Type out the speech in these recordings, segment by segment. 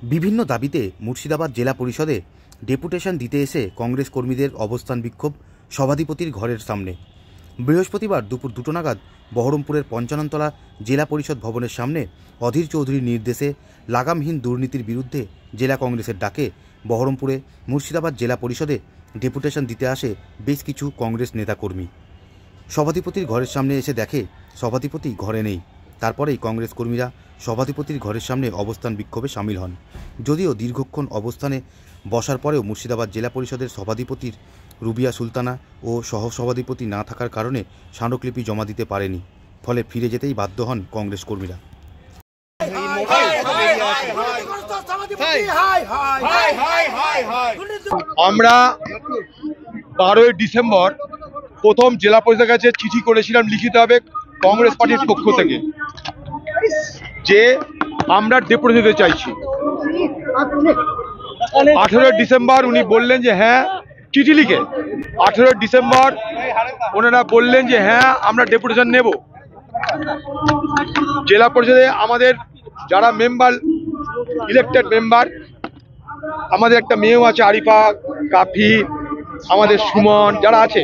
বিভিন্ন দাবিতে মুর্শিদাবাদ জেলা পরিষদে ডেপুটেশন দিতে এসে কংগ্রেস কর্মীদের অবস্থান বিক্ষোভ সভাধিপতির ঘরের সামনে। বৃহস্পতিবার দুপুর 2টো নাগাদ বহরমপুরের পঞ্চাননতলা জেলা পরিষদ ভবনের সামনে অধীর চৌধুরীর নির্দেশে লাগামহীন দুর্নীতির বিরুদ্ধে জেলা কংগ্রেসের ডাকে বহরমপুরে মুর্শিদাবাদ জেলা পরিষদে ডেপুটেশন দিতে আসে বেশ কিছু কংগ্রেস নেতাকর্মী। সভাধিপতির ঘরের সামনে এসে দেখে সভাধিপতি ঘরে নেই। তারপরেই কংগ্রেস কর্মীরা সভাধিপতির ঘরের সামনে অবস্থান বিক্ষোভে সামিল হন। যদিও দীর্ঘক্ষণ অবস্থানে বসার পরেও মুর্শিদাবাদ জেলা পরিষদের সভাধিপতির রুবিয়া সুলতানা ও সহসভাধিপতি না থাকার কারণে স্মারকলিপি জমা দিতে পারেনি। ফলে ফিরে যেতেই বাধ্য হন কংগ্রেস কর্মীরা। আমরা 12ই ডিসেম্বর প্রথম জেলা পরিষদের কাছে চিঠি করেছিলাম লিখিতভাবে কংগ্রেস পার্টির পক্ষ থেকে যে আমরা ডেপুটেশন দিতে চাইছি। 18 ডিসেম্বর উনি বললেন যে হ্যাঁ, চিঠি লিখে 18 ডিসেম্বর ওনারা বললেন যে হ্যাঁ আমরা ডেপুটেশন নেব। জেলা পরিষদে আমাদের যারা মেম্বার, ইলেক্টেড মেম্বার, আমাদের একটা মেয়েও আছে আরিফা, কাফি, আমাদের সুমন, যারা আছে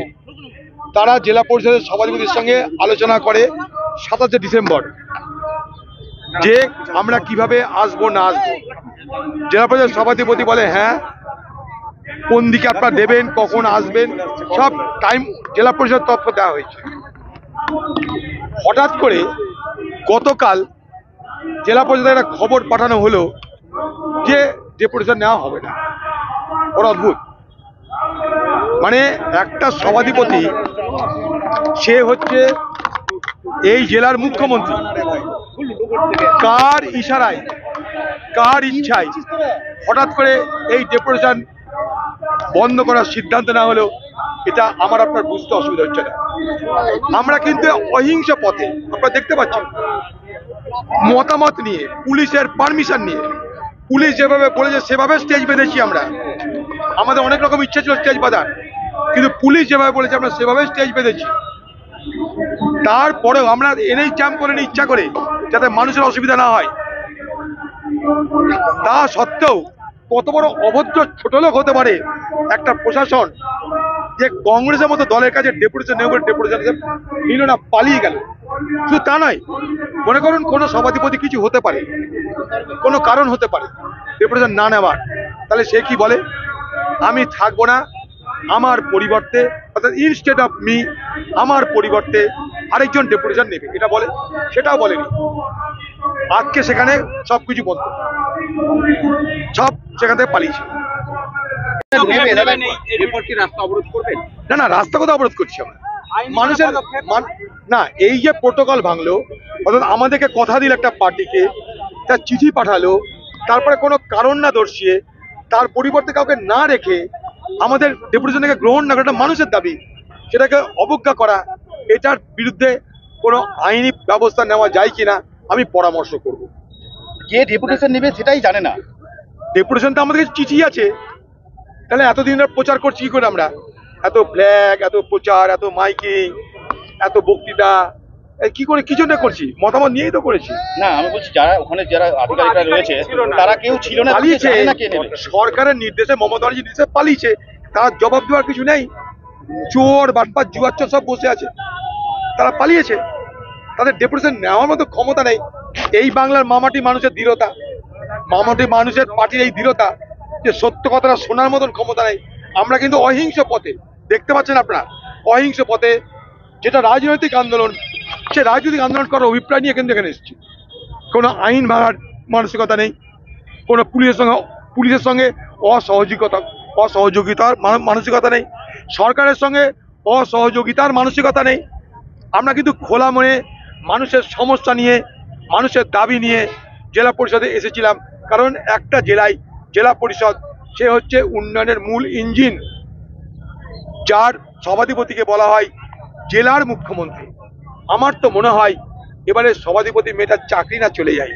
তারা জেলা পরিষদের সভাধিপতির সঙ্গে আলোচনা করে 27 ডিসেম্বর যে আমরা কিভাবে আসবো না আসবো। জেলা পরিষদের সভাধিপতি বলে হ্যাঁ, কোন দিকে আপনারা দেবেন, কখন আসবেন, সব টাইম জেলা পরিষদ তথ্য দেওয়া হয়েছে। হঠাৎ করে গতকাল জেলা পরিষদের একটা খবর পাঠানো হলো যে ডেপুটেশন নেওয়া হবে না। ওরা অদ্ভুত, মানে একটা সভাধিপতি সে হচ্ছে এই জেলার মুখ্যমন্ত্রী, কার ইশারায় কার ইচ্ছায় হঠাৎ করে এই ডেপুটেশন বন্ধ করার সিদ্ধান্ত না হলেও এটা আমার আপনার বুঝতে অসুবিধা হচ্ছে না। আমরা কিন্তু অহিংস পথে, আপনারা দেখতে পাচ্ছেন, মতামত নিয়ে, পুলিশের পারমিশন নিয়ে, পুলিশ যেভাবে বলেছে সেভাবে স্টেজ বেঁধেছি। আমরা আমাদের অনেক রকম ইচ্ছা ছিল স্টেজ বাঁধার, কিন্তু পুলিশ যেভাবে বলেছে আমরা সেভাবে স্টেজ বেঁধেছি। তারপরেও আমরা এনেই জ্যাম করে নিই ইচ্ছা করে, যাতে মানুষের অসুবিধা না হয়। তা সত্ত্বেও কত বড় অভদ্র ছোট লোক হতে পারে একটা প্রশাসন, যে কংগ্রেসের মতো দলের কাছে ডেপুটেশন নেব, ডেপুটেশন নিল না, পালিয়ে গেল। শুধু তা নয়, মনে করুন কোনো সভাধিপতি কিছু হতে পারে, কোনো কারণ হতে পারে ডেপুটেশন না নেওয়ার, তাহলে সে কি বলে, আমি থাকবো না, আমার পরিবর্তে, অর্থাৎ ইনস্টেড অফ মি, আমার পরিবর্তে আরেকজন ডেপুটেশন নেবে, এটা বলে। সেটাও বলেনি। আজকে সেখানে সবকিছু বন্ধ, সব সেখান থেকে পালিয়েছে। না না, রাস্তা কোথাও অবরোধ করছি আমরা, মানুষের না, এই যে প্রোটোকল ভাঙলো, অর্থাৎ আমাদেরকে কথা দিল একটা পার্টিকে, তার চিঠি পাঠালো, তারপরে কোনো কারণ না দর্শিয়ে তার পরিবর্তে কাউকে না রেখে আমাদের ডেপুটেশনকে গ্রহণ না করা মানুষের দাবি, সেটাকে অবজ্ঞা করা, এটার বিরুদ্ধে কোনো আইনি ব্যবস্থা নেওয়া যায় কিনা আমি পরামর্শ করব। কে ডেপুটেশন নেবে সেটাই জানে না। ডেপুটেশন তো আমাদের কাছে চিঠি আছে, তাহলে এতদিন প্রচার করছি কি করে আমরা? এত ফ্ল্যাগ, এত প্রচার, এত মাইকিং, এত বক্তৃতা কি করে, কি জন্য করছি? মতামত নিয়েই তো করেছি। না, আমি বলছি যারা ওখানে যারা আধিকারিকরা রয়েছে তারা কেউ ছিল না, পালিয়েছে। সরকারের নির্দেশে, মমতা ব্যানার্জির নির্দেশে পালিয়েছে, তার জবাব দেওয়ার কিছু নেই। চোর, বাটপার, জুয়াচ্চর সব বসে আছে, তারা পালিয়েছে, তাদের ডেপুটেশন নেওয়ার মতো ক্ষমতা নেই। এই বাংলার মামাটি মানুষের দৃঢ়তা, মামাটি মানুষের পার্টির এই দৃঢ়তা, যে সত্য কথাটা শোনার মতন ক্ষমতা নেই। আমরা কিন্তু অহিংস পথে, দেখতে পাচ্ছেন আপনারা, অহিংস পথে, যেটা রাজনৈতিক আন্দোলন, সে রাজনৈতিক আন্দোলন করার অভিপ্রায় নিয়ে কিন্তু এখানে এসেছি। কোনো আইন ভাঙার মানসিকতা নেই, কোনো পুলিশের সঙ্গে অসহযোগিতার মানসিকতা নেই, সরকারের সঙ্গে অসহযোগিতার মানসিকতা নেই। আমরা কিন্তু খোলা মনে মানুষের সমস্যা নিয়ে, মানুষের দাবি নিয়ে জেলা পরিষদে এসেছিলাম। কারণ একটা জেলায় জেলা পরিষদ, সে হচ্ছে উন্নয়নের মূল ইঞ্জিন, যার সভাধিপতিকে বলা হয় জেলার মুখ্যমন্ত্রী। আমার তো মনে হয় এবারে সভাধিপতি মেয়েটার চাকরি না চলে যায়।